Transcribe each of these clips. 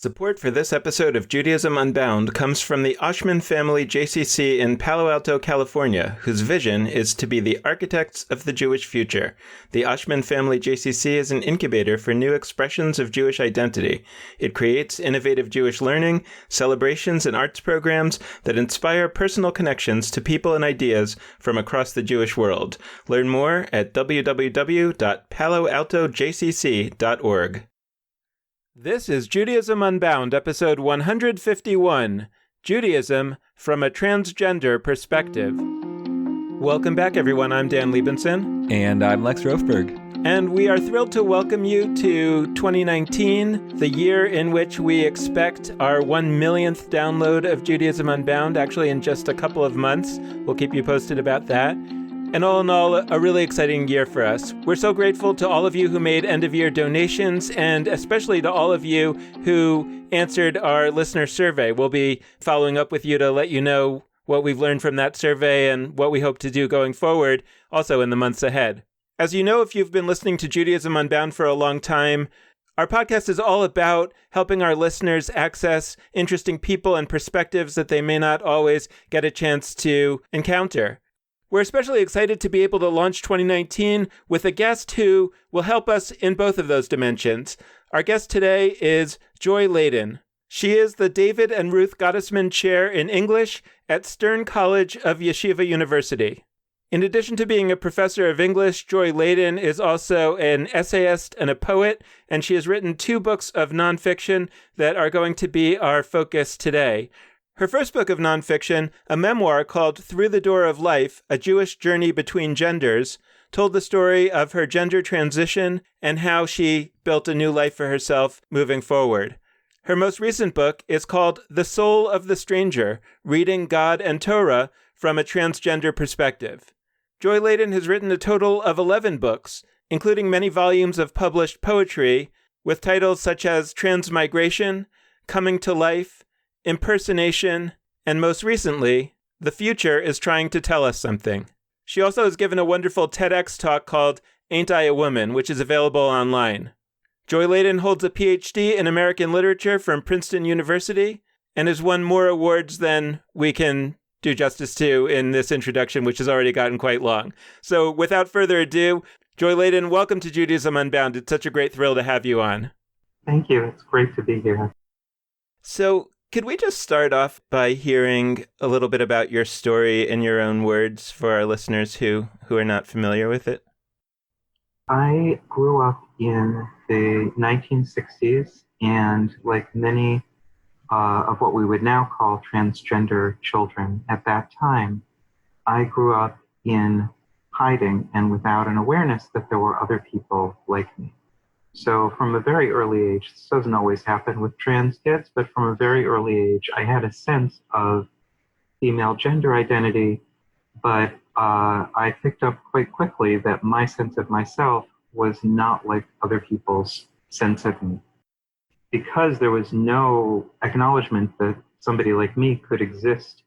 Support for this episode of Judaism Unbound comes from the Oshman Family JCC in Palo Alto, California, whose vision is to be the architects of the Jewish future. The Oshman Family JCC is an incubator for new expressions of Jewish identity. It creates innovative Jewish learning, celebrations, and arts programs that inspire personal connections to people and ideas from across the Jewish world. Learn more at www.paloaltojcc.org. This is Judaism Unbound, episode 151, Judaism from a Transgender Perspective. Welcome back, everyone. I'm Dan Liebenson. And I'm Lex Rofberg. And we are thrilled to welcome you to 2019, the year in which we expect our 1 millionth download of Judaism Unbound, actually in just a couple of months. We'll keep you posted about that. And all in all, a really exciting year for us. We're so grateful to all of you who made end-of-year donations, and especially to all of you who answered our listener survey. We'll be following up with you to let you know what we've learned from that survey and what we hope to do going forward, also in the months ahead. As you know, if you've been listening to Judaism Unbound for a long time, our podcast is all about helping our listeners access interesting people and perspectives that they may not always get a chance to encounter. We're especially excited to be able to launch 2019 with a guest who will help us in both of those dimensions. Our guest today is Joy Ladin. She is the David and Ruth Gottesman Chair in English at Stern College of Yeshiva University. In addition to being a professor of English, Joy Ladin is also an essayist and a poet, and she has written 2 books of nonfiction that are going to be our focus today. Her first book of nonfiction, a memoir called Through the Door of Life, A Jewish Journey Between Genders, told the story of her gender transition and how she built a new life for herself moving forward. Her most recent book is called The Soul of the Stranger, Reading God and Torah from a Transgender Perspective. Joy Ladin has written a total of 11 books, including many volumes of published poetry, with titles such as Transmigration, Coming to Life, Impersonation, and most recently, The Future is Trying to Tell Us Something. She also has given a wonderful TEDx talk called Ain't I a Woman, which is available online. Joy Ladin holds a PhD in American Literature from Princeton University and has won more awards than we can do justice to in this introduction, which has already gotten quite long. So without further ado, Joy Ladin, welcome to Judaism Unbound. It's such a great thrill to have you on. Thank you. It's great to be here. So, could we just start off by hearing a little bit about your story in your own words for our listeners who are not familiar with it? I grew up in the 1960s, and like many of what we would now call transgender children at that time, I grew up in hiding and without an awareness that there were other people like me. So from a very early age, this doesn't always happen with trans kids, but from a very early age, I had a sense of female gender identity, but I picked up quite quickly that my sense of myself was not like other people's sense of me. Because there was no acknowledgement that somebody like me could exist,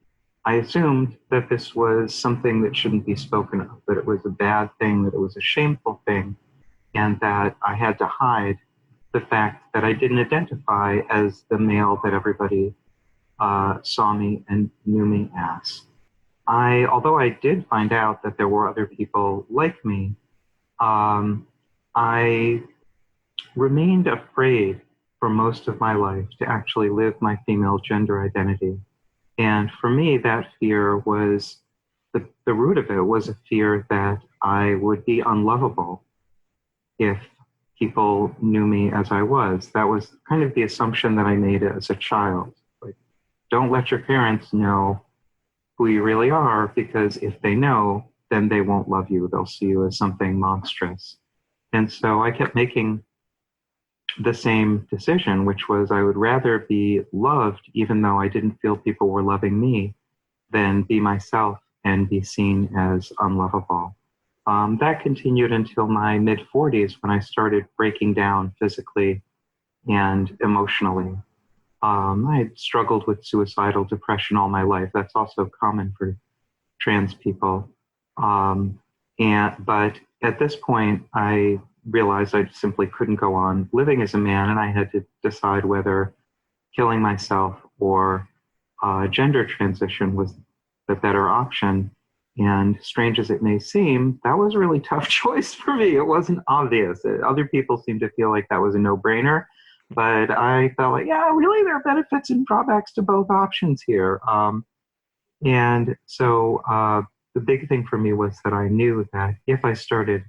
I assumed that this was something that shouldn't be spoken of, that it was a bad thing, that it was a shameful thing, and that I had to hide the fact that I didn't identify as the male that everybody saw me and knew me as. Although I did find out that there were other people like me, I remained afraid for most of my life to actually live my female gender identity. And for me, that fear was, the root of it was a fear that I would be unlovable if people knew me as I was. That was kind of the assumption that I made as a child. Like, don't let your parents know who you really are, because if they know, then they won't love you. They'll see you as something monstrous. And so I kept making the same decision, which was I would rather be loved, even though I didn't feel people were loving me, than be myself and be seen as unlovable. That continued until my mid-40s, when I started breaking down physically and emotionally. I struggled with suicidal depression all my life. That's also common for trans people. But at this point, I realized I simply couldn't go on living as a man, and I had to decide whether killing myself or gender transition was the better option. And strange as it may seem, that was a really tough choice for me. It wasn't obvious. Other people seemed to feel like that was a no-brainer, but I felt like, yeah, really, there are benefits and drawbacks to both options here. And so the big thing for me was that I knew that if I started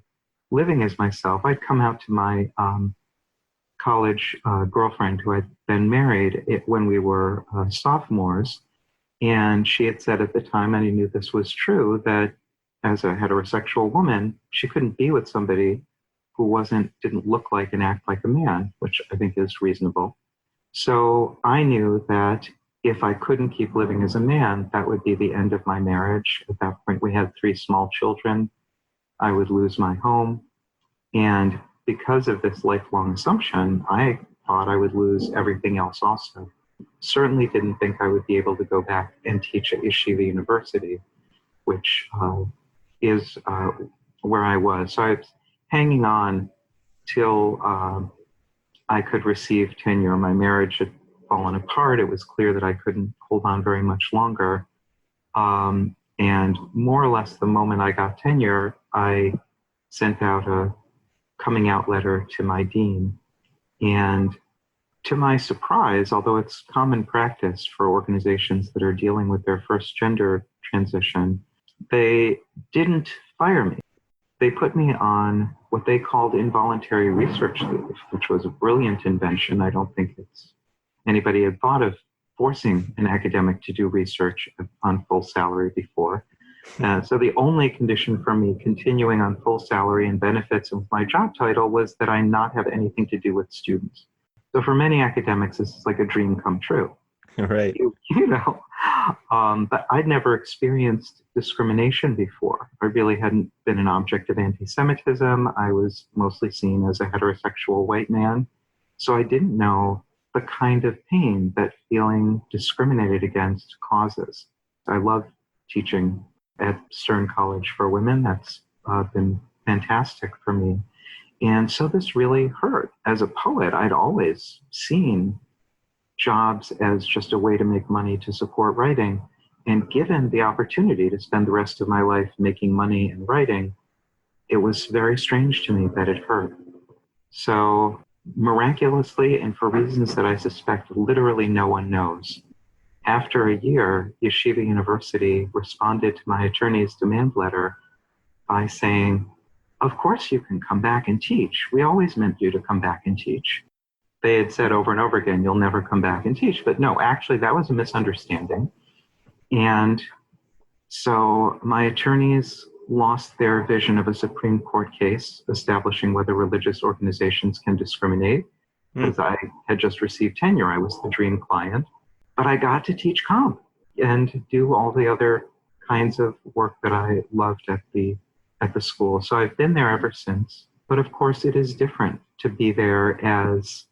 living as myself, I'd come out to my college girlfriend who had been married when we were sophomores. And she had said at the time, and I knew this was true, that as a heterosexual woman, she couldn't be with somebody who didn't look like and act like a man, which I think is reasonable. So I knew that if I couldn't keep living as a man, that would be the end of my marriage. At that point, we had 3 small children. I would lose my home. And because of this lifelong assumption, I thought I would lose everything else also. Certainly didn't think I would be able to go back and teach at Yeshiva University, which is where I was. So I was hanging on till I could receive tenure. My marriage had fallen apart. It was clear that I couldn't hold on very much longer. And more or less the moment I got tenure, I sent out a coming out letter to my dean. And to my surprise, although it's common practice for organizations that are dealing with their first gender transition, they didn't fire me. They put me on what they called involuntary research leave, which was a brilliant invention. I don't think anybody had thought of forcing an academic to do research on full salary before. So the only condition for me continuing on full salary and benefits with my job title was that I not have anything to do with students. So for many academics, this is like a dream come true. Right. But I'd never experienced discrimination before. I really hadn't been an object of anti-Semitism. I was mostly seen as a heterosexual white man. So I didn't know the kind of pain that feeling discriminated against causes. I love teaching at Stern College for Women. That's been fantastic for me. And so this really hurt. As a poet, I'd always seen jobs as just a way to make money to support writing. And given the opportunity to spend the rest of my life making money and writing, it was very strange to me that it hurt. So miraculously, and for reasons that I suspect literally no one knows, after a year, Yeshiva University responded to my attorney's demand letter by saying, "Of course you can come back and teach. We always meant you to come back and teach." They had said over and over again, "You'll never come back and teach." But no, actually, that was a misunderstanding. And so my attorneys lost their vision of a Supreme Court case establishing whether religious organizations can discriminate, because I had just received tenure. I was the dream client. But I got to teach comp and do all the other kinds of work that I loved at the school. So I've been there ever since. But of course, it is different to be there as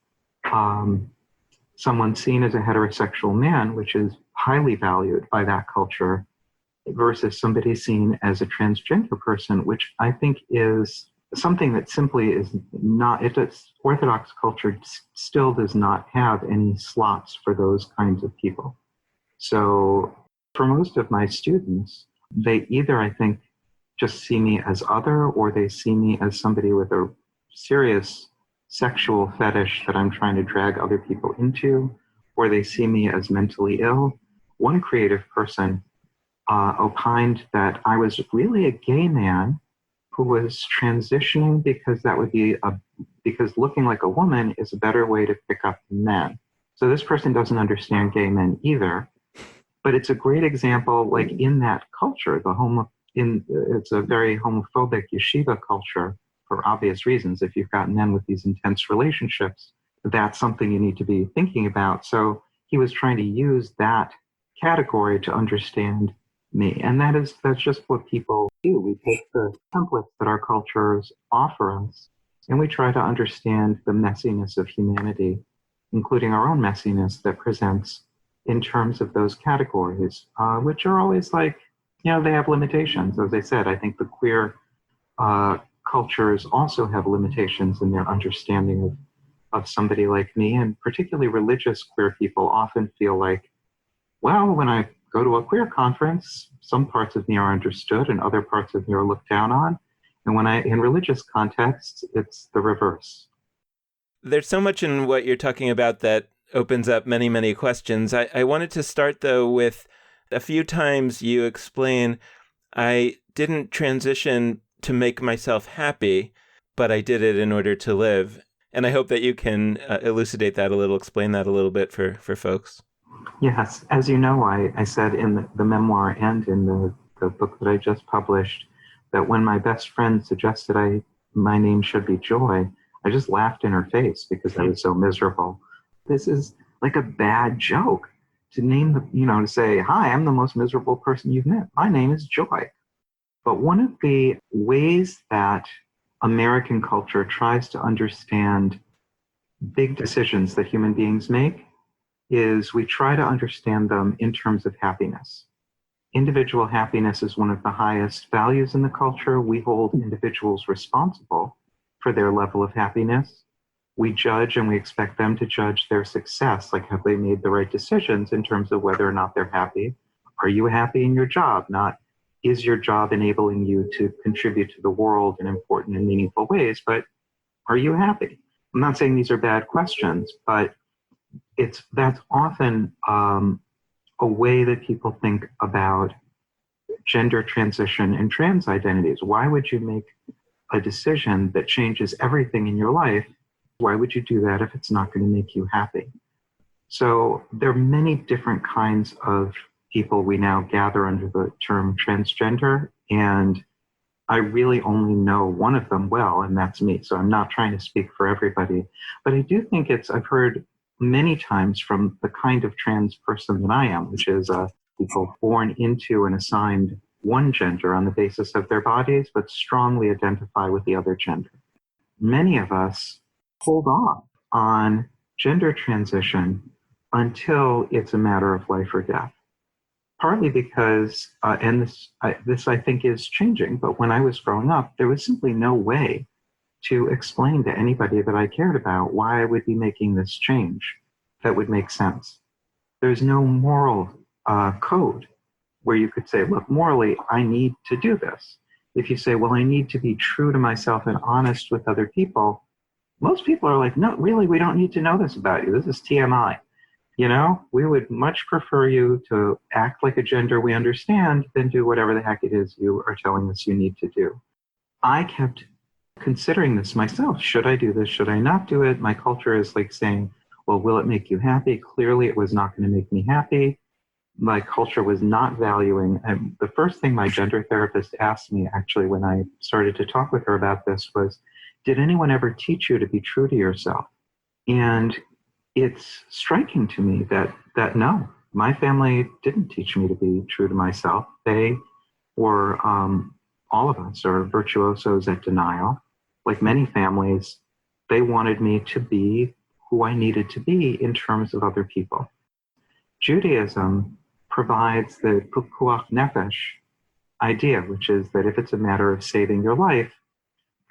someone seen as a heterosexual man, which is highly valued by that culture, versus somebody seen as a transgender person, which I think is something that simply is not, Orthodox culture still does not have any slots for those kinds of people. So for most of my students, they either, I think, just see me as other, or they see me as somebody with a serious sexual fetish that I'm trying to drag other people into, or they see me as mentally ill. One creative person opined that I was really a gay man who was transitioning because looking like a woman is a better way to pick up men. So this person doesn't understand gay men either, but it's a great example, like in that culture, it's a very homophobic yeshiva culture for obvious reasons. If you've got men with these intense relationships, that's something you need to be thinking about. So he was trying to use that category to understand me. And that's just what people do. We take the templates that our cultures offer us, and we try to understand the messiness of humanity, including our own messiness that presents in terms of those categories, which are always like, they have limitations. As I said, I think the queer cultures also have limitations in their understanding of somebody like me, and particularly religious queer people often feel like, well, when I go to a queer conference, some parts of me are understood and other parts of me are looked down on. And when in religious contexts, it's the reverse. There's so much in what you're talking about that opens up many, many questions. I wanted to start, though, with a few times you explain, I didn't transition to make myself happy, but I did it in order to live. And I hope that you can elucidate that a little, explain that a little bit for folks. Yes. As you know, I said in the memoir and in the book that I just published that when my best friend suggested my name should be Joy, I just laughed in her face because I was so miserable. This is like a bad joke to name to say, hi, I'm the most miserable person you've met. My name is Joy. But one of the ways that American culture tries to understand big decisions that human beings make is we try to understand them in terms of happiness. Individual happiness is one of the highest values in the culture. We hold individuals responsible for their level of happiness. We judge and we expect them to judge their success, like have they made the right decisions in terms of whether or not they're happy. Are you happy in your job? Not is your job enabling you to contribute to the world in important and meaningful ways, but are you happy? I'm not saying these are bad questions, but that's often a way that people think about gender transition and trans identities. Why would you make a decision that changes everything in your life? Why would you do that if it's not going to make you happy? So there are many different kinds of people we now gather under the term transgender, and I really only know one of them well, and that's me. So I'm not trying to speak for everybody, but I do think I've heard many times from the kind of trans person that I am, which is people born into and assigned one gender on the basis of their bodies, but strongly identify with the other gender. Many of us hold off on gender transition until it's a matter of life or death. Partly because, and this I think is changing, but when I was growing up, there was simply no way to explain to anybody that I cared about why I would be making this change that would make sense. There's no moral code where you could say, look, morally, I need to do this. If you say, well, I need to be true to myself and honest with other people, most people are like, no, really, we don't need to know this about you. This is TMI. We would much prefer you to act like a gender we understand than do whatever the heck it is you are telling us you need to do. I kept considering this myself. Should I do this? Should I not do it? My culture is like saying, well, will it make you happy? Clearly, it was not going to make me happy. My culture was not valuing. And the first thing my gender therapist asked me, actually, when I started to talk with her about this was, did anyone ever teach you to be true to yourself? And it's striking to me that no, my family didn't teach me to be true to myself. They were, all of us are virtuosos at denial. Like many families, they wanted me to be who I needed to be in terms of other people. Judaism provides the pikuach nefesh idea, which is that if it's a matter of saving your life,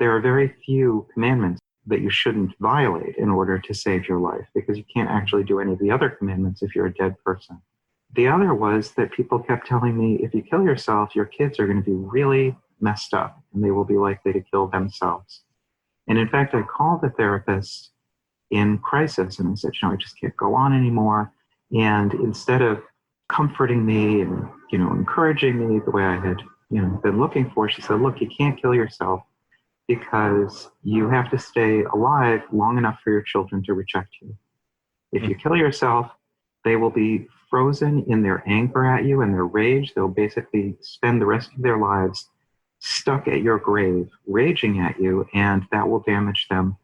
there are very few commandments that you shouldn't violate in order to save your life, because you can't actually do any of the other commandments if you're a dead person. The other was that people kept telling me, if you kill yourself, your kids are going to be really messed up and they will be likely to kill themselves. And in fact, I called the therapist in crisis and I said, I just can't go on anymore. And instead of comforting me and, encouraging me the way I had, been looking for, she said, look, you can't kill yourself because you have to stay alive long enough for your children to reject you. If you kill yourself, they will be frozen in their anger at you and their rage. They'll basically spend the rest of their lives stuck at your grave, raging at you, and that will damage them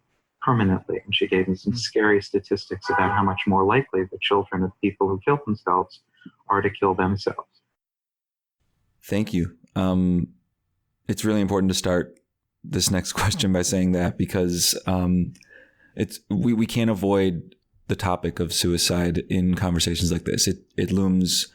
permanently. And she gave me some scary statistics about how much more likely the children of people who kill themselves are to kill themselves. Thank you. It's really important to start this next question by saying that because we can't avoid the topic of suicide in conversations like this. It looms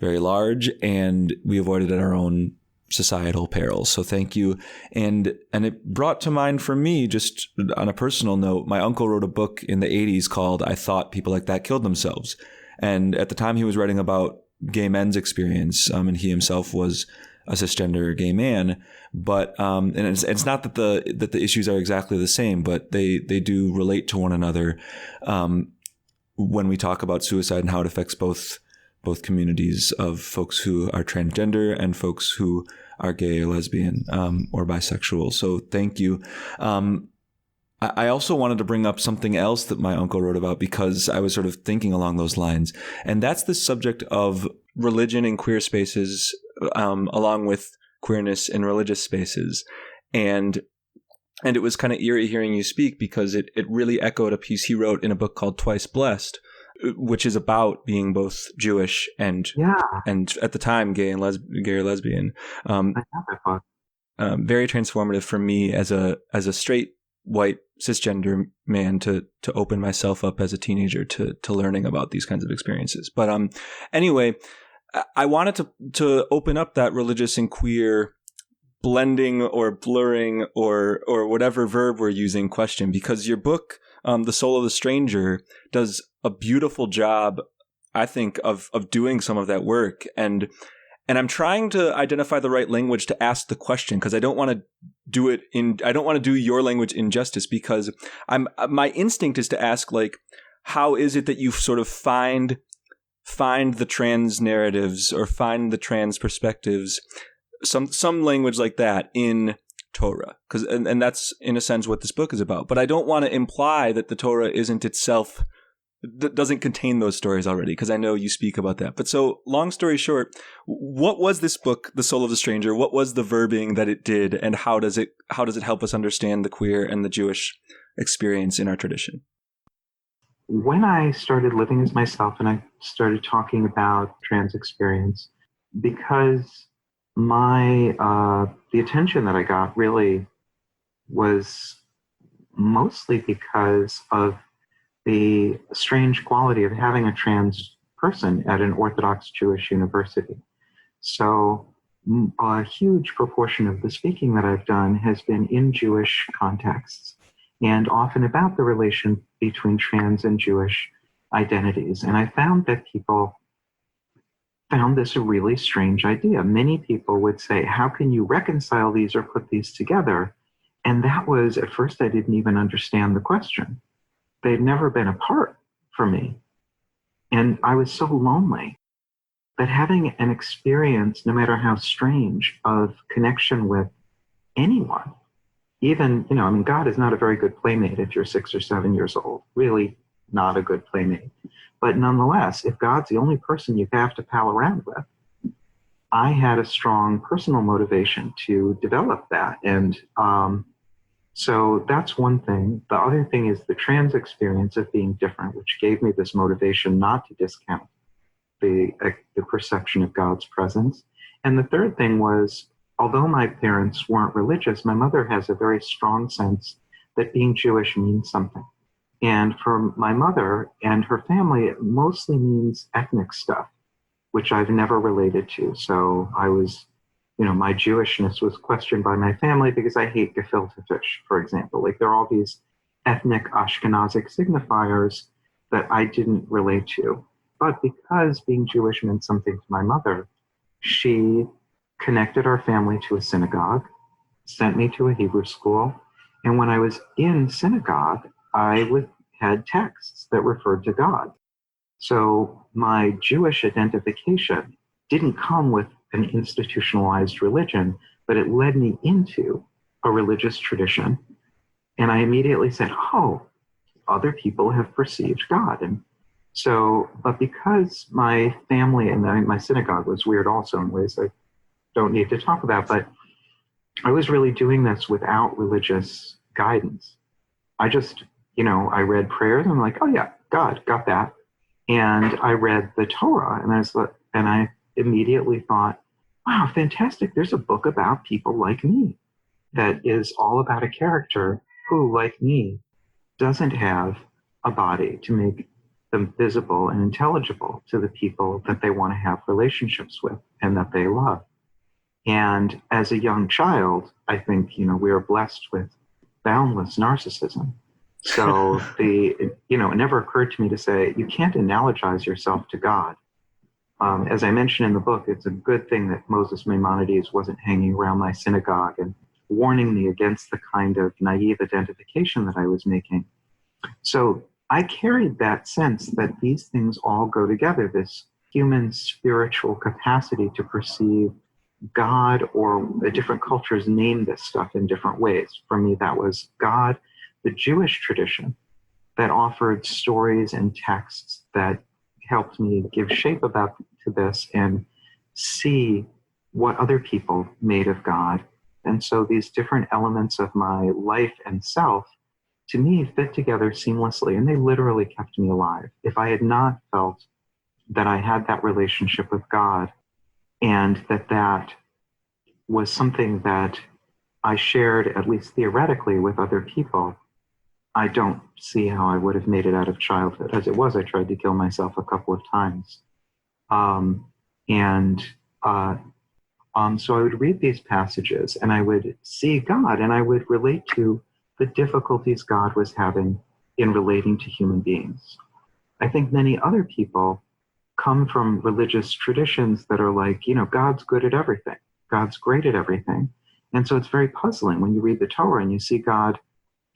very large, and we avoid it at our own societal perils. So thank you. And it brought to mind for me, just on a personal note, my uncle wrote a book in the 80s called I Thought People Like That Killed Themselves. And at the time he was writing about gay men's experience, and he himself was a cisgender gay man. But and it's not that the issues are exactly the same, but they do relate to one another when we talk about suicide and how it affects both communities of folks who are transgender and folks who are gay or lesbian or bisexual. So thank you. I also wanted to bring up something else that my uncle wrote about because I was sort of thinking along those lines. And that's the subject of religion in queer spaces, along with queerness in religious spaces. And it was kind of eerie hearing you speak because it really echoed a piece he wrote in a book called Twice Blessed, which is about being both Jewish and at the time gay or lesbian. I have that book. Very transformative for me as a straight white cisgender man to open myself up as a teenager to learning about these kinds of experiences. But anyway, I wanted to open up that religious and queer blending or blurring or whatever verb we're using question, because your book, The Soul of the Stranger, does a beautiful job, I think, of doing some of that work. And I'm trying to identify the right language to ask the question, because I don't want to do your language injustice, because my instinct is to ask, like, how is it that you sort of find the trans narratives or find the trans perspectives, some language like that in Torah, and that's in a sense what this book is about. But I don't want to imply that the Torah isn't itself, doesn't contain those stories already, because I know you speak about that. But so, long story short, what was this book, The Soul of the Stranger? What was the verbing that it did, and how does it help us understand the queer and the Jewish experience in our tradition? When I started living as myself and I started talking about trans experience, because the attention that I got really was mostly because of the strange quality of having a trans person at an Orthodox Jewish university. So a huge proportion of the speaking that I've done has been in Jewish contexts, and often about the relation between trans and Jewish identities. And I found that people found this a really strange idea. Many people would say, how can you reconcile these or put these together? And that was, at first, I didn't even understand the question. They'd never been apart for me. And I was so lonely that having an experience, no matter how strange, of connection with anyone, even, God is not a very good playmate if you're 6 or 7 years old, really not a good playmate. But nonetheless, if God's the only person you have to pal around with, I had a strong personal motivation to develop that. And so that's one thing. The other thing is the trans experience of being different, which gave me this motivation not to discount the perception of God's presence. And the third thing was, although my parents weren't religious, my mother has a very strong sense that being Jewish means something. And for my mother and her family, it mostly means ethnic stuff, which I've never related to. So I was, my Jewishness was questioned by my family because I hate gefilte fish, for example. Like, there are all these ethnic Ashkenazic signifiers that I didn't relate to. But because being Jewish meant something to my mother, she connected our family to a synagogue, sent me to a Hebrew school. And when I was in synagogue, I had texts that referred to God. So my Jewish identification didn't come with an institutionalized religion, but it led me into a religious tradition. And I immediately said, oh, other people have perceived God. And so, but because my family and my synagogue was weird also in ways I don't need to talk about, but I was really doing this without religious guidance. I just, I read prayers and I'm like, oh yeah, God, got that. And I read the Torah and I immediately thought, wow, fantastic. There's a book about people like me that is all about a character who, like me, doesn't have a body to make them visible and intelligible to the people that they want to have relationships with and that they love. And as a young child, I think, we are blessed with boundless narcissism. So it never occurred to me to say, you can't analogize yourself to God. As I mentioned in the book, it's a good thing that Moses Maimonides wasn't hanging around my synagogue and warning me against the kind of naive identification that I was making. So I carried that sense that these things all go together, this human spiritual capacity to perceive God, or different cultures name this stuff in different ways. For me, that was God, the Jewish tradition that offered stories and texts that helped me give shape to this and see what other people made of God. And so these different elements of my life and self, to me, fit together seamlessly, and they literally kept me alive. If I had not felt that I had that relationship with God, and that was something that I shared, at least theoretically, with other people, I don't see how I would have made it out of childhood. As it was, I tried to kill myself a couple of times. So I would read these passages and I would see God, and I would relate to the difficulties God was having in relating to human beings. I think many other people come from religious traditions that are like, God's good at everything. God's great at everything. And so it's very puzzling when you read the Torah and you see God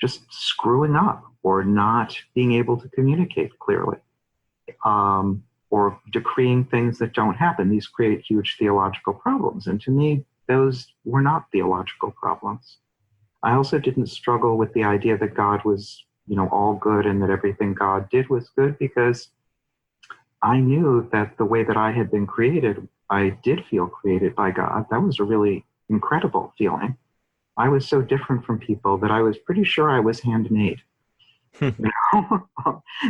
just screwing up or not being able to communicate clearly, or decreeing things that don't happen. These create huge theological problems. And to me, those were not theological problems. I also didn't struggle with the idea that God was, all good and that everything God did was good, because I knew that the way that I had been created, I did feel created by God. That was a really incredible feeling. I was so different from people that I was pretty sure I was handmade. There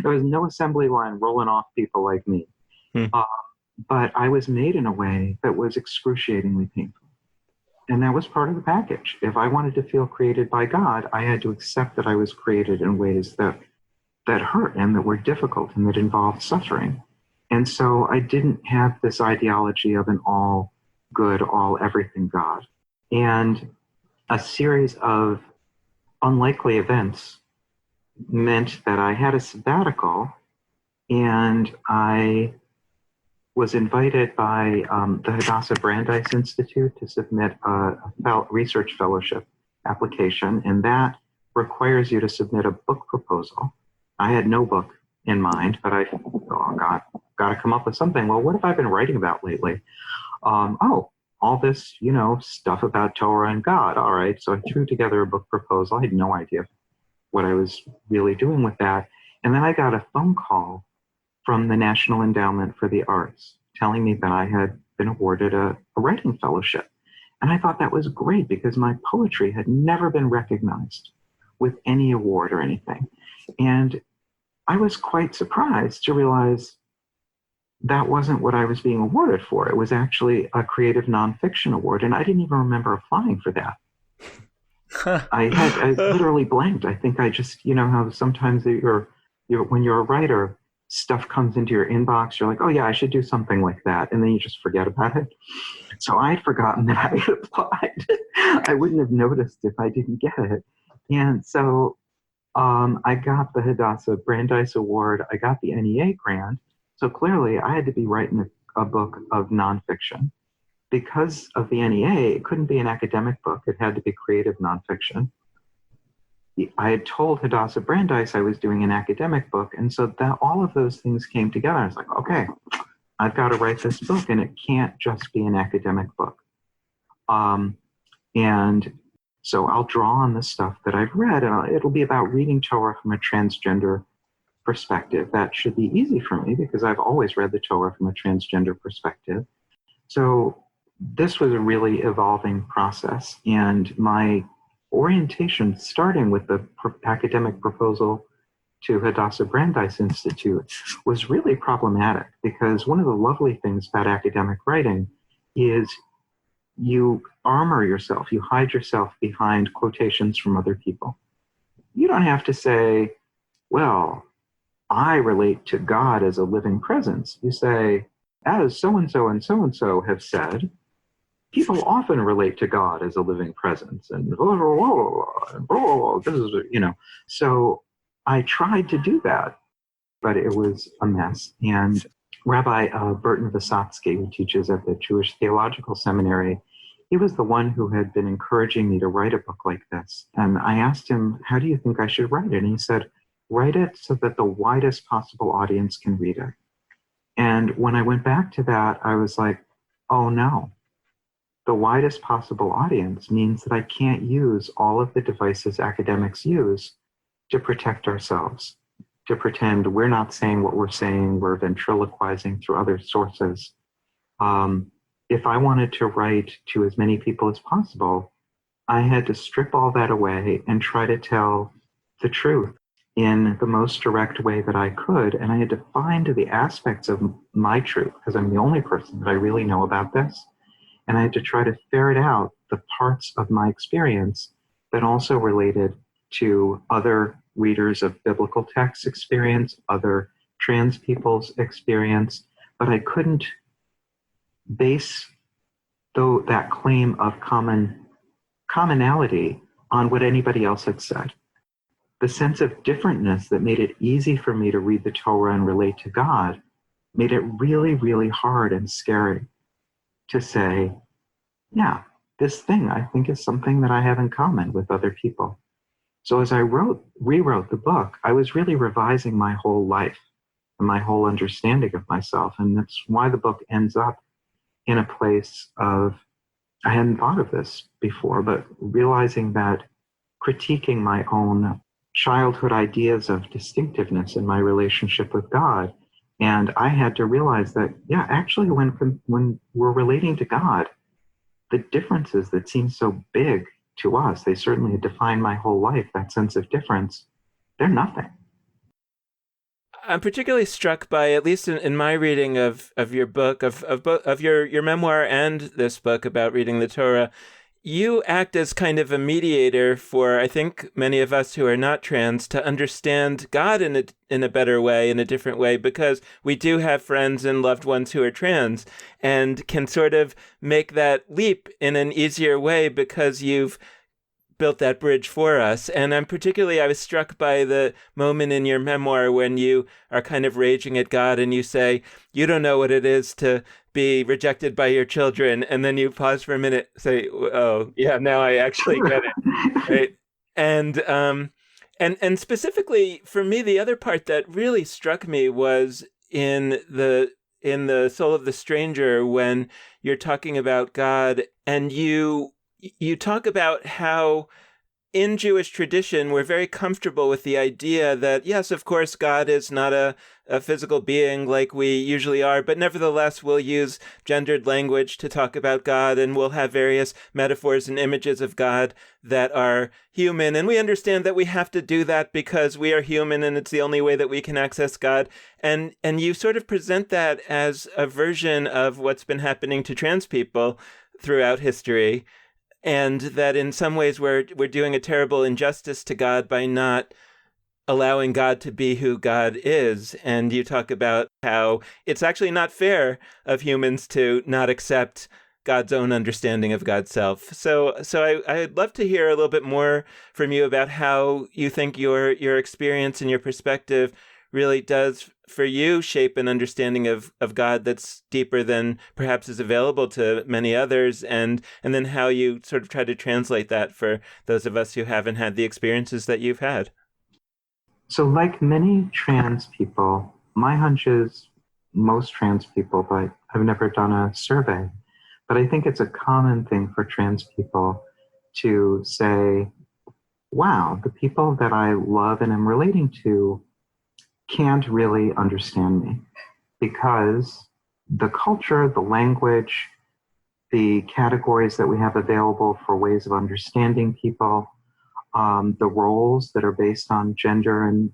was no assembly line rolling off people like me. But I was made in a way that was excruciatingly painful. And that was part of the package. If I wanted to feel created by God, I had to accept that I was created in ways that hurt and that were difficult and that involved suffering. And so I didn't have this ideology of an all good, all everything God. And a series of unlikely events meant that I had a sabbatical, and I was invited by the Hadassah Brandeis Institute to submit a research fellowship application, and that requires you to submit a book proposal. I had no book in mind, but I thought, got to come up with something. Well, what have I been writing about lately? All this, stuff about Torah and God. All right, so I threw together a book proposal. I had no idea what I was really doing with that. And then I got a phone call from the National Endowment for the Arts telling me that I had been awarded a writing fellowship. And I thought that was great, because my poetry had never been recognized with any award or anything. And I was quite surprised to realize that wasn't what I was being awarded for. It was actually a creative nonfiction award, and I didn't even remember applying for that. I literally blanked. I think I just, how sometimes when you're a writer, stuff comes into your inbox, you're like, oh yeah, I should do something like that, and then you just forget about it. So I had forgotten that I had applied. I wouldn't have noticed if I didn't get it. And so I got the Hadassah Brandeis Award. I got the NEA grant. So clearly I had to be writing a book of nonfiction. Because of the NEA, it couldn't be an academic book. It had to be creative nonfiction. I had told Hadassah Brandeis I was doing an academic book, and so that all of those things came together. I was like, okay, I've got to write this book, and it can't just be an academic book. And so I'll draw on the stuff that I've read, and it'll be about reading Torah from a transgender perspective. That should be easy for me, because I've always read the Torah from a transgender perspective. So this was a really evolving process, and my orientation, starting with the academic proposal to Hadassah Brandeis Institute, was really problematic, because one of the lovely things about academic writing is you armor yourself, you hide yourself behind quotations from other people. You don't have to say, well, I relate to God as a living presence. You say, as so-and-so and so-and-so have said, people often relate to God as a living presence, and this is, So I tried to do that, but it was a mess. And Rabbi Burton Vysotsky, who teaches at the Jewish Theological Seminary, he was the one who had been encouraging me to write a book like this. And I asked him, how do you think I should write it? And he said, write it so that the widest possible audience can read it. And when I went back to that, I was like, oh no, the widest possible audience means that I can't use all of the devices academics use to protect ourselves, to pretend we're not saying what we're saying, we're ventriloquizing through other sources. If I wanted to write to as many people as possible, I had to strip all that away and try to tell the truth in the most direct way that I could. And I had to find the aspects of my truth, because I'm the only person that I really know about this. And I had to try to ferret out the parts of my experience that also related to other readers of biblical texts' experience, other trans people's experience, but I couldn't base that claim of commonality on what anybody else had said. The sense of differentness that made it easy for me to read the Torah and relate to God made it really, really hard and scary to say, yeah, this thing I think is something that I have in common with other people. So as I rewrote the book, I was really revising my whole life and my whole understanding of myself. And that's why the book ends up in a place of, I hadn't thought of this before, but realizing that critiquing my own childhood ideas of distinctiveness in my relationship with God. And I had to realize that, yeah, actually when we're relating to God, the differences that seem so big to us, they certainly define my whole life, that sense of difference, they're nothing. I'm particularly struck by, at least in my reading of your book, of your memoir and this book about reading the Torah, you act as kind of a mediator for, I think, many of us who are not trans to understand God in a better way, in a different way, because we do have friends and loved ones who are trans and can sort of make that leap in an easier way because you've built that bridge for us. And I was struck by the moment in your memoir when you are kind of raging at God and you say, you don't know what it is to be rejected by your children. And then you pause for a minute, say, oh, yeah, now I actually get it. Right. And specifically for me, the other part that really struck me was in the Soul of the Stranger, when you're talking about God and you talk about how in Jewish tradition, we're very comfortable with the idea that, yes, of course, God is not a physical being like we usually are, but nevertheless, we'll use gendered language to talk about God, and we'll have various metaphors and images of God that are human. And we understand that we have to do that because we are human, and it's the only way that we can access God. And you sort of present that as a version of what's been happening to trans people throughout history. And that in some ways we're doing a terrible injustice to God by not allowing God to be who God is. And you talk about how it's actually not fair of humans to not accept God's own understanding of God's self. So I'd love to hear a little bit more from you about how you think your experience and your perspective really does, for you, shape an understanding of God that's deeper than perhaps is available to many others, and then how you sort of try to translate that for those of us who haven't had the experiences that you've had. So like many trans people, my hunch is most trans people, but I've never done a survey, but I think it's a common thing for trans people to say, wow, the people that I love and am relating to can't really understand me, because the culture, the language, the categories that we have available for ways of understanding people, the roles that are based on gender and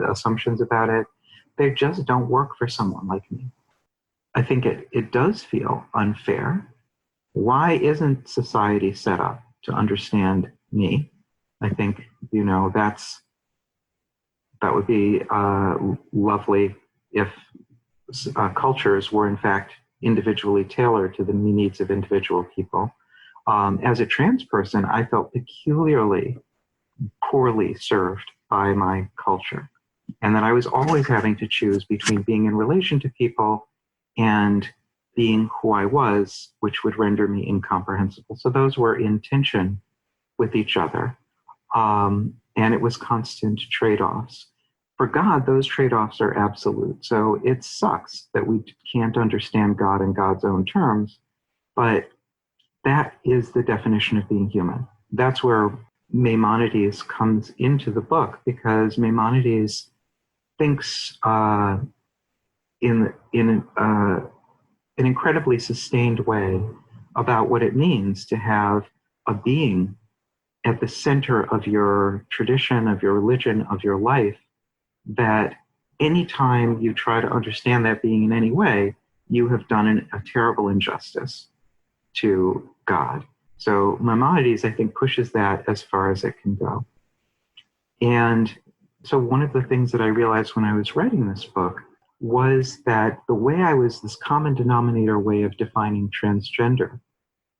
assumptions about it, they just don't work for someone like me. I think it does feel unfair. Why isn't society set up to understand me? I think, that would be lovely if cultures were in fact individually tailored to the needs of individual people. As a trans person, I felt peculiarly poorly served by my culture, and that I was always having to choose between being in relation to people and being who I was, which would render me incomprehensible. So those were in tension with each other. And it was constant trade-offs. For God, those trade-offs are absolute. So it sucks that we can't understand God in God's own terms, but that is the definition of being human. That's where Maimonides comes into the book, because Maimonides thinks in an incredibly sustained way about what it means to have a being at the center of your tradition, of your religion, of your life, that anytime you try to understand that being in any way, you have done a terrible injustice to God. So Maimonides, I think, pushes that as far as it can go. And so one of the things that I realized when I was writing this book was that the way I was, this common denominator way of defining transgender,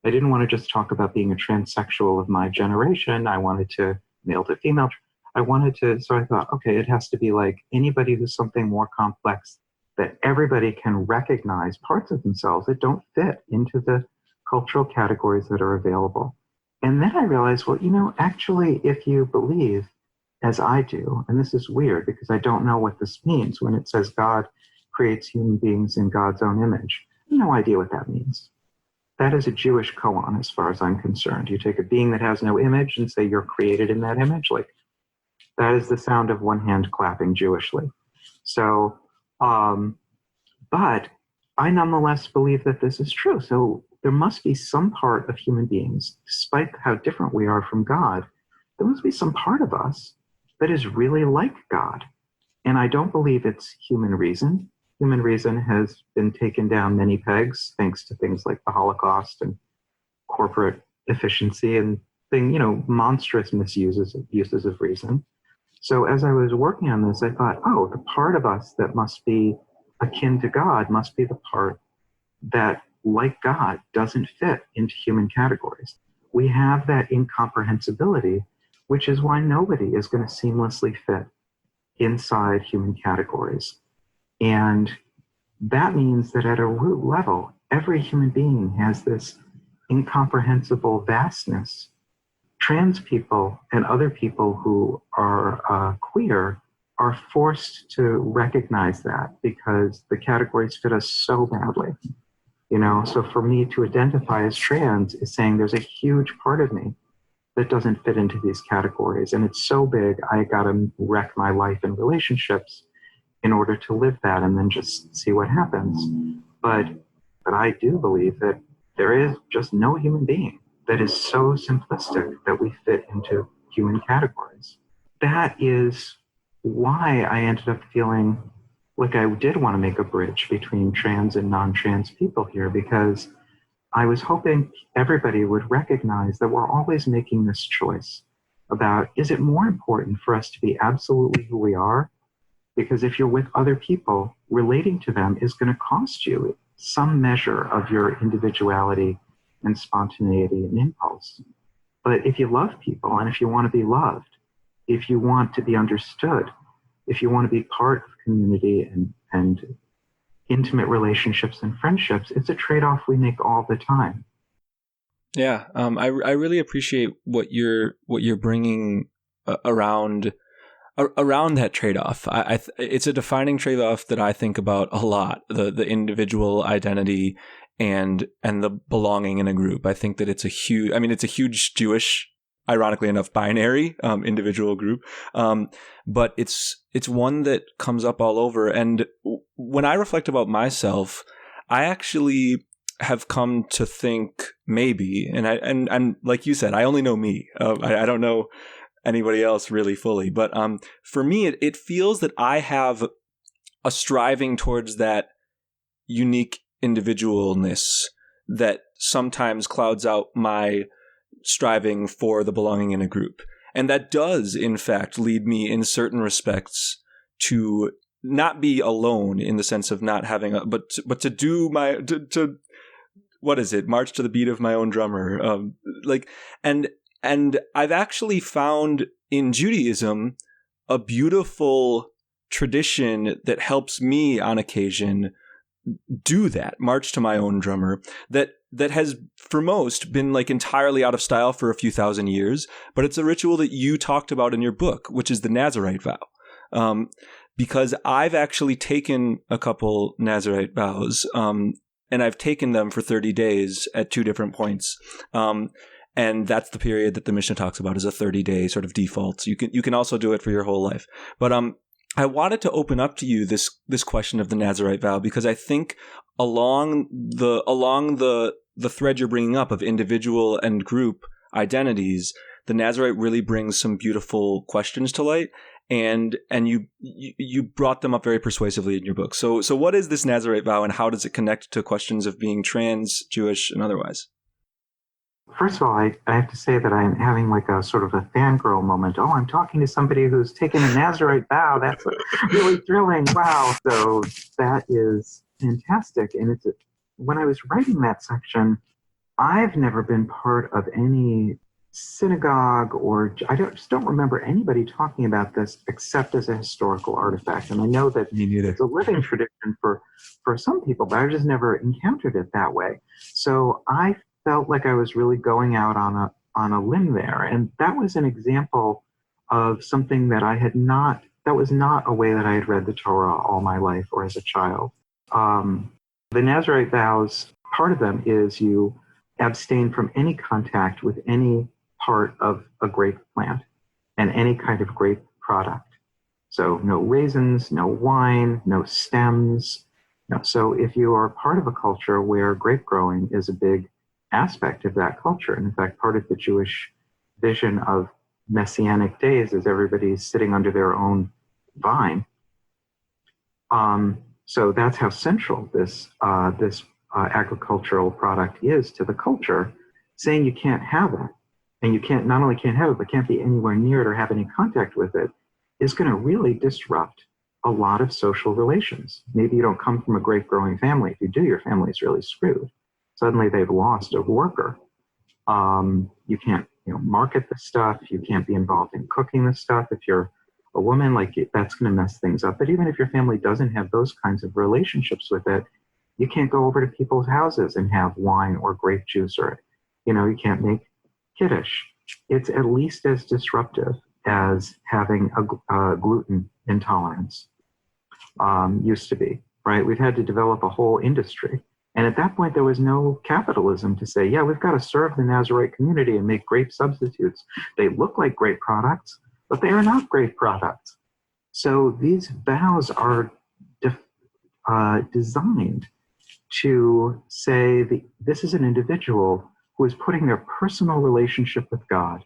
I didn't want to just talk about being a transsexual of my generation. I wanted to male to female. So I thought, okay, it has to be like anybody who's something more complex that everybody can recognize parts of themselves that don't fit into the cultural categories that are available. And then I realized, well, actually, if you believe, as I do, and this is weird because I don't know what this means when it says God creates human beings in God's own image. I have no idea what that means. That is a Jewish koan, as far as I'm concerned. You take a being that has no image and say you're created in that image. Like, that is the sound of one hand clapping Jewishly. So, but I nonetheless believe that this is true. So there must be some part of human beings, despite how different we are from God, there must be some part of us that is really like God. And I don't believe it's human reason. Human reason has been taken down many pegs thanks to things like the Holocaust and corporate efficiency and monstrous uses of reason. So as I was working on this, I thought, the part of us that must be akin to God must be the part that, like God, doesn't fit into human categories. We have that incomprehensibility, which is why nobody is going to seamlessly fit inside human categories. And that means that at a root level, every human being has this incomprehensible vastness. Trans people and other people who are queer are forced to recognize that because the categories fit us so badly. So for me to identify as trans is saying there's a huge part of me that doesn't fit into these categories. And it's so big, I got to wreck my life and relationships in order to live that and then just see what happens. But I do believe that there is just no human being that is so simplistic that we fit into human categories. That is why I ended up feeling like I did want to make a bridge between trans and non-trans people here, because I was hoping everybody would recognize that we're always making this choice about, is it more important for us to be absolutely who we are? Because if you're with other people, relating to them is going to cost you some measure of your individuality and spontaneity and impulse. But if you love people, and if you want to be loved, if you want to be understood, if you want to be part of community and intimate relationships and friendships, it's a trade-off we make all the time. Yeah, I really appreciate what you're bringing around that trade-off. It's a defining trade-off that I think about a lot, the individual identity and the belonging in a group. I think that it's a huge Jewish, ironically enough, binary individual group, but it's one that comes up all over. And when I reflect about myself, I actually have come to think maybe, and like you said, I only know me. I don't know anybody else really fully, but for me, it feels that I have a striving towards that unique individualness that sometimes clouds out my striving for the belonging in a group. And that does, in fact, lead me in certain respects to not be alone in the sense of not having but to do to what is it, march to the beat of my own drummer, and I've actually found in Judaism a beautiful tradition that helps me on occasion do that, march to my own drummer, that has for most been like entirely out of style for a few thousand years, but it's a ritual that you talked about in your book, which is the Nazirite vow. Because I've actually taken a couple Nazirite vows, and I've taken them for 30 days at two different points. And that's the period that the Mishnah talks about as a 30-day sort of default. So you can also do it for your whole life. But I wanted to open up to you this question of the Nazirite vow, because I think along the thread you're bringing up of individual and group identities, the Nazirite really brings some beautiful questions to light, and you brought them up very persuasively in your book. So what is this Nazirite vow, and how does it connect to questions of being trans, Jewish, and otherwise? First of all, I have to say that I'm having like a sort of a fangirl moment. Oh, I'm talking to somebody who's taken a Nazirite vow. That's really thrilling. Wow. So that is fantastic. And when I was writing that section, I've never been part of any synagogue, or I just don't remember anybody talking about this except as a historical artifact. And I know that it's a living tradition for some people, but I've just never encountered it that way. So I felt like I was really going out on a limb there. And that was an example of something that that was not a way that I had read the Torah all my life or as a child. The Nazirite vows, part of them is you abstain from any contact with any part of a grape plant and any kind of grape product. So no raisins, no wine, no stems. No. So if you are part of a culture where grape growing is a big aspect of that culture, and in fact, part of the Jewish vision of messianic days is everybody's sitting under their own vine. So that's how central this agricultural product is to the culture. Saying you can't have it, and you not only can't have it, but can't be anywhere near it or have any contact with it, is going to really disrupt a lot of social relations. Maybe you don't come from a grape growing family. If you do, your family is really screwed. Suddenly they've lost a worker. You can't market the stuff. You can't be involved in cooking the stuff. If you're a woman, that's going to mess things up. But even if your family doesn't have those kinds of relationships with it, you can't go over to people's houses and have wine or grape juice, or you can't make kiddush. It's at least as disruptive as having a gluten intolerance used to be, right? We've had to develop a whole industry. And at that point, there was no capitalism to say, yeah, we've got to serve the Nazirite community and make grape substitutes. They look like great products, but they are not great products. So these vows are designed to say this is an individual who is putting their personal relationship with God,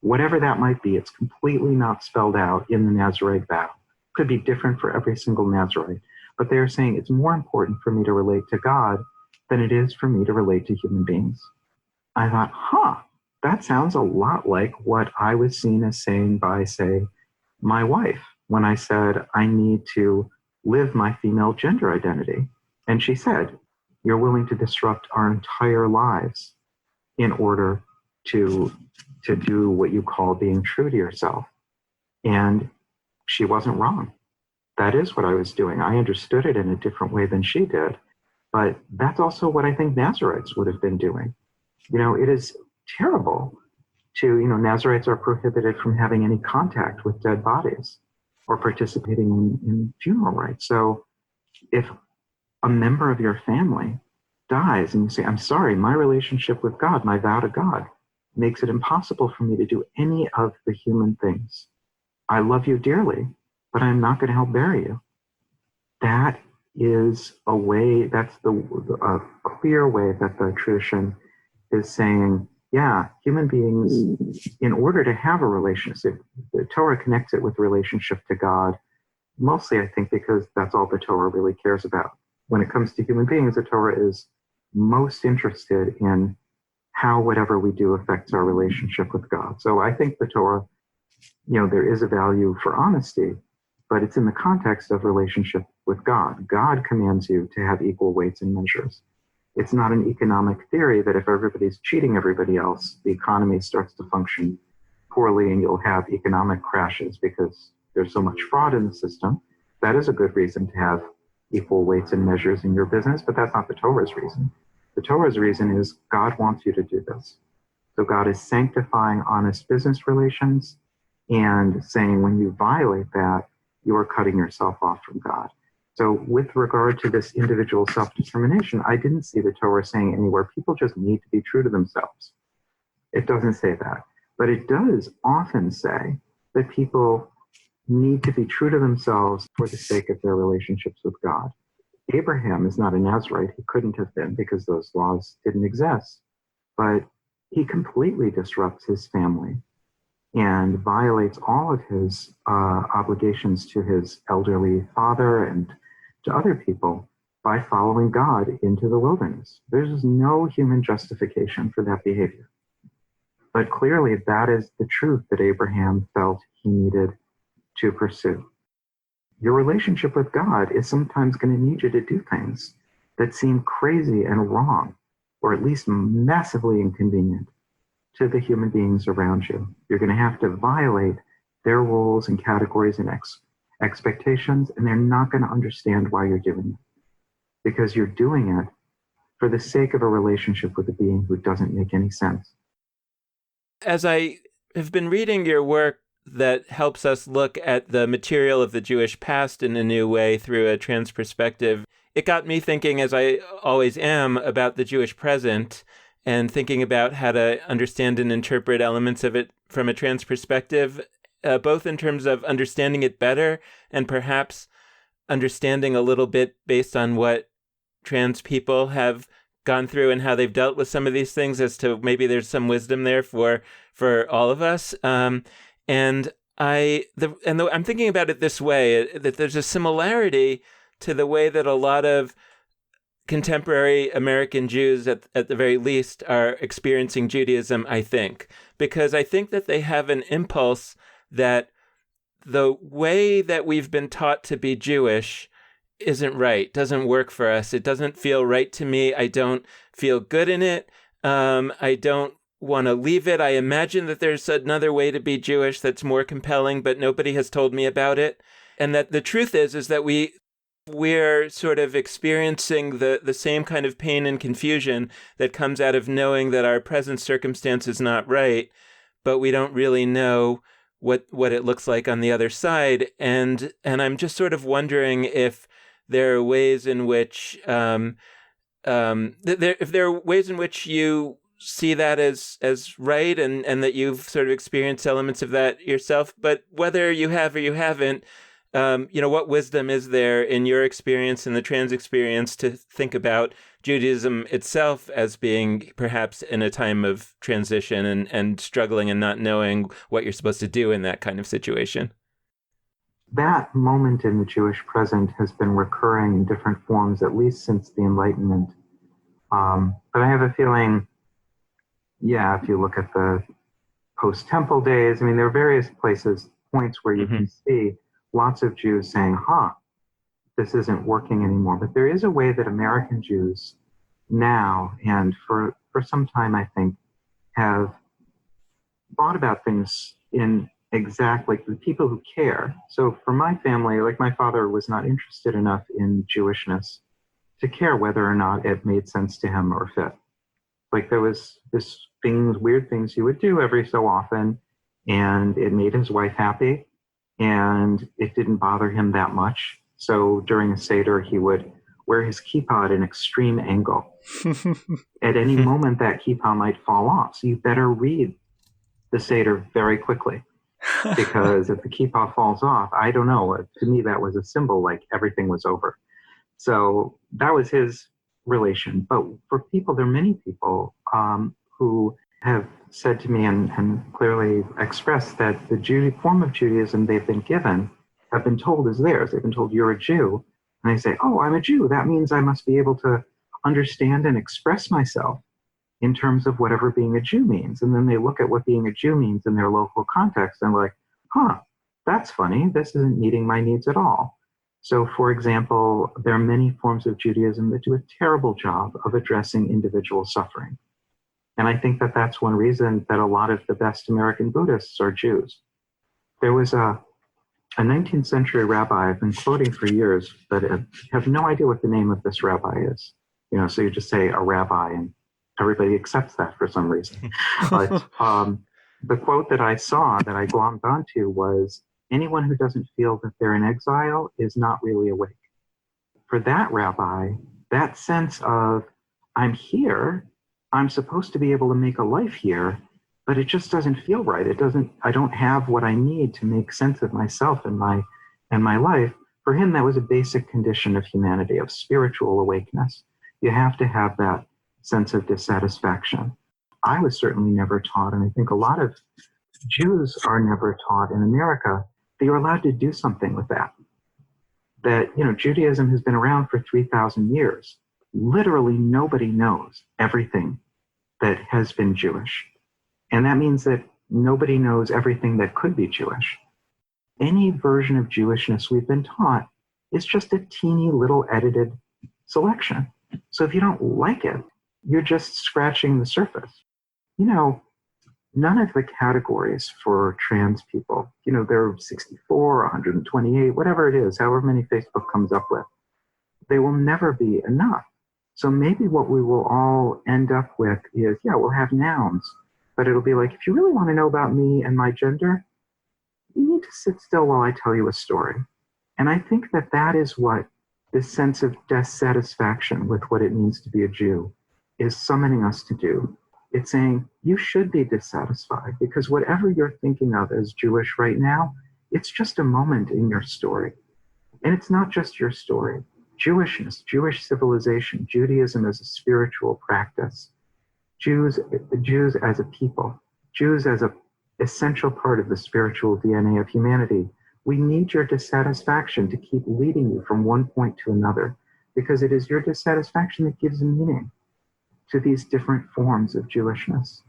whatever that might be. It's completely not spelled out in the Nazirite vow. Could be different for every single Nazirite. But they're saying it's more important for me to relate to God than it is for me to relate to human beings. I thought, that sounds a lot like what I was seen as saying by, say, my wife, when I said I need to live my female gender identity. And she said, you're willing to disrupt our entire lives in order to do what you call being true to yourself. And she wasn't wrong. That is what I was doing. I understood it in a different way than she did. But that's also what I think Nazirites would have been doing. It is terrible Nazirites are prohibited from having any contact with dead bodies or participating in funeral rites. So if a member of your family dies and you say, I'm sorry, my relationship with God, my vow to God, makes it impossible for me to do any of the human things. I love you dearly, but I'm not going to help bury you. That is a way, that's a clear way that the tradition is saying, yeah, human beings, in order to have a relationship, the Torah connects it with relationship to God, mostly I think because that's all the Torah really cares about. When it comes to human beings, the Torah is most interested in how whatever we do affects our relationship with God. So I think the Torah, there is a value for honesty, but it's in the context of relationship with God. God commands you to have equal weights and measures. It's not an economic theory that if everybody's cheating everybody else, the economy starts to function poorly and you'll have economic crashes because there's so much fraud in the system. That is a good reason to have equal weights and measures in your business, but that's not the Torah's reason. The Torah's reason is God wants you to do this. So God is sanctifying honest business relations and saying when you violate that, you are cutting yourself off from God. So with regard to this individual self-determination, I didn't see the Torah saying anywhere people just need to be true to themselves. It doesn't say that. But it does often say that people need to be true to themselves for the sake of their relationships with God. Abraham is not a Nazarite. He couldn't have been because those laws didn't exist. But he completely disrupts his family and violates all of his obligations to his elderly father and to other people by following God into the wilderness. There's no human justification for that behavior. But clearly that is the truth that Abraham felt he needed to pursue. Your relationship with God is sometimes going to need you to do things that seem crazy and wrong, or at least massively inconvenient to the human beings around you. You're going to have to violate their rules and categories and expectations, and they're not going to understand why you're doing it because you're doing it for the sake of a relationship with a being who doesn't make any sense. As I have been reading your work that helps us look at the material of the Jewish past in a new way through a trans perspective, it got me thinking, as I always am, about the Jewish present and thinking about how to understand and interpret elements of it from a trans perspective, both in terms of understanding it better and perhaps understanding a little bit based on what trans people have gone through and how they've dealt with some of these things, as to maybe there's some wisdom there for all of us. I'm thinking about it this way, that there's a similarity to the way that a lot of contemporary American Jews, at the very least, are experiencing Judaism, I think, because I think that they have an impulse that the way that we've been taught to be Jewish isn't right, doesn't work for us. It doesn't feel right to me. I don't feel good in it. I don't want to leave it. I imagine that there's another way to be Jewish that's more compelling, but nobody has told me about it. And that the truth is that we're sort of experiencing the same kind of pain and confusion that comes out of knowing that our present circumstance is not right, but we don't really know what it looks like on the other side. And I'm just sort of wondering if there are ways in which if there are ways in which you see that as right, and that you've sort of experienced elements of that yourself, but whether you have or you haven't, what wisdom is there in your experience and the trans experience to think about Judaism itself as being perhaps in a time of transition and struggling and not knowing what you're supposed to do in that kind of situation? That moment in the Jewish present has been recurring in different forms, at least since the Enlightenment. But I have a feeling, if you look at the post-temple days, there are various points where you can see lots of Jews saying, this isn't working anymore. But there is a way that American Jews now, and for some time, I think, have thought about things in exactly the people who care. So for my family, like my father was not interested enough in Jewishness to care whether or not it made sense to him or fit. Like there was weird things he would do every so often, and it made his wife happy, and it didn't bother him that much. So during a Seder, he would wear his kippah at an extreme angle. At any moment, that kippah might fall off. So you better read the Seder very quickly. Because if the kippah falls off, I don't know. To me, that was a symbol, like everything was over. So that was his relation. But for people, there are many people who have said to me and clearly expressed that the form of Judaism they've been given, have been told is theirs. They've been told, you're a Jew. And they say, I'm a Jew. That means I must be able to understand and express myself in terms of whatever being a Jew means. And then they look at what being a Jew means in their local context and like, that's funny. This isn't meeting my needs at all. So, for example, there are many forms of Judaism that do a terrible job of addressing individual suffering. And I think that that's one reason that a lot of the best American Buddhists are Jews. There was a 19th century rabbi I've been quoting for years, but I have no idea what the name of this rabbi is. So you just say a rabbi and everybody accepts that for some reason. But the quote that I saw that I glommed onto was, anyone who doesn't feel that they're in exile is not really awake. For that rabbi, that sense of, I'm here, I'm supposed to be able to make a life here, but it just doesn't feel right. I don't have what I need to make sense of myself and my life. For him, that was a basic condition of humanity, of spiritual awakeness. You have to have that sense of dissatisfaction. I was certainly never taught, and I think a lot of Jews are never taught in America, that you're allowed to do something with that. That, Judaism has been around for 3,000 years. Literally nobody knows everything that has been Jewish. And that means that nobody knows everything that could be Jewish. Any version of Jewishness we've been taught is just a teeny little edited selection. So if you don't like it, you're just scratching the surface. None of the categories for trans people, there are 64, 128, whatever it is, however many Facebook comes up with, they will never be enough. So maybe what we will all end up with is, we'll have nouns, but it'll be like, if you really want to know about me and my gender, you need to sit still while I tell you a story. And I think that that is what this sense of dissatisfaction with what it means to be a Jew is summoning us to do. It's saying, you should be dissatisfied because whatever you're thinking of as Jewish right now, it's just a moment in your story. And it's not just your story. Jewishness, Jewish civilization, Judaism as a spiritual practice, Jews as a people, Jews as an essential part of the spiritual DNA of humanity. We need your dissatisfaction to keep leading you from one point to another, because it is your dissatisfaction that gives meaning to these different forms of Jewishness.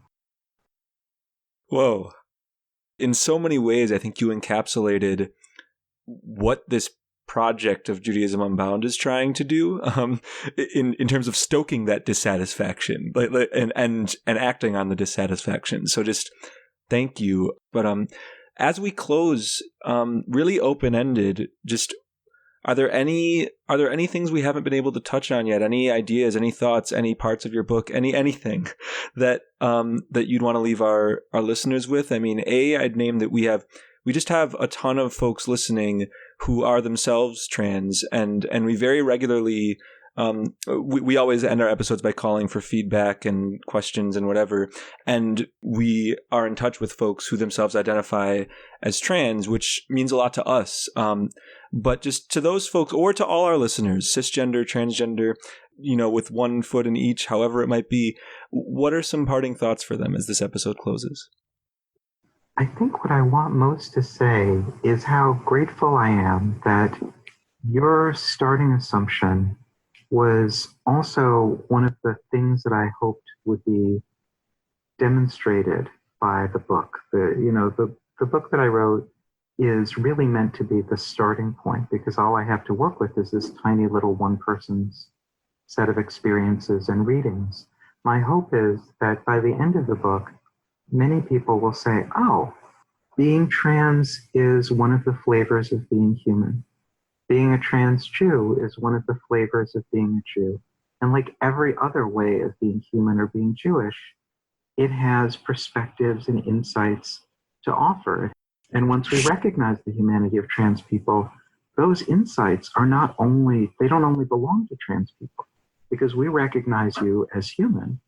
Whoa. In so many ways, I think you encapsulated what this project of Judaism Unbound is trying to do, in terms of stoking that dissatisfaction, and acting on the dissatisfaction. So just thank you. But as we close, really open-ended, just are there any things we haven't been able to touch on yet? Any ideas, any thoughts, any parts of your book, anything that you'd want to leave our listeners with? I mean, I'd name that we just have a ton of folks listening who are themselves trans, and we very regularly, we always end our episodes by calling for feedback and questions and whatever. And we are in touch with folks who themselves identify as trans, which means a lot to us. But just to those folks, or to all our listeners, cisgender, transgender, with one foot in each, however it might be, what are some parting thoughts for them as this episode closes? I think what I want most to say is how grateful I am that your starting assumption was also one of the things that I hoped would be demonstrated by the book. The book that I wrote is really meant to be the starting point, because all I have to work with is this tiny little one person's set of experiences and readings. My hope is that by the end of the book, many people will say, oh, being trans is one of the flavors of being human. Being a trans Jew is one of the flavors of being a Jew. And like every other way of being human or being Jewish, it has perspectives and insights to offer. And once we recognize the humanity of trans people, those insights they don't only belong to trans people. Because we recognize you as human,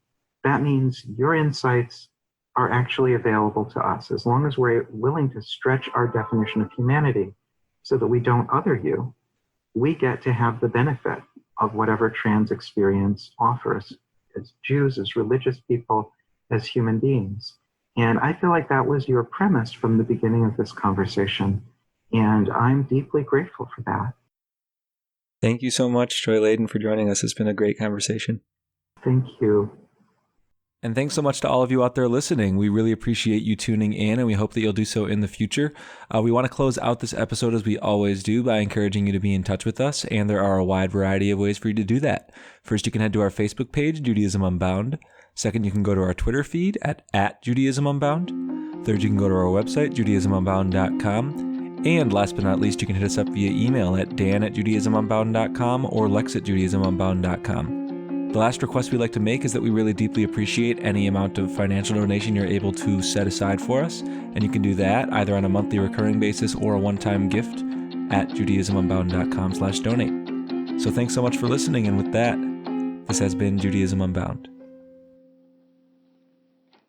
that means your insights are actually available to us, as long as we're willing to stretch our definition of humanity so that we don't other you. We get to have the benefit of whatever trans experience offers, as Jews, as religious people, as human beings. And I feel like that was your premise from the beginning of this conversation, and I'm deeply grateful for that. Thank you so much, Troy Ladin, for joining us. It's been a great conversation. Thank you. And thanks so much to all of you out there listening. We really appreciate you tuning in, and we hope that you'll do so in the future. We want to close out this episode as we always do by encouraging you to be in touch with us, and there are a wide variety of ways for you to do that. First, you can head to our Facebook page, Judaism Unbound. Second, you can go to our Twitter feed at Judaism Unbound. Third, you can go to our website, JudaismUnbound.com. And last but not least, you can hit us up via email at dan@JudaismUnbound.com or lex@JudaismUnbound.com. The last request we'd like to make is that we really deeply appreciate any amount of financial donation you're able to set aside for us. And you can do that either on a monthly recurring basis or a one-time gift at JudaismUnbound.com/donate. So thanks so much for listening. And with that, this has been Judaism Unbound.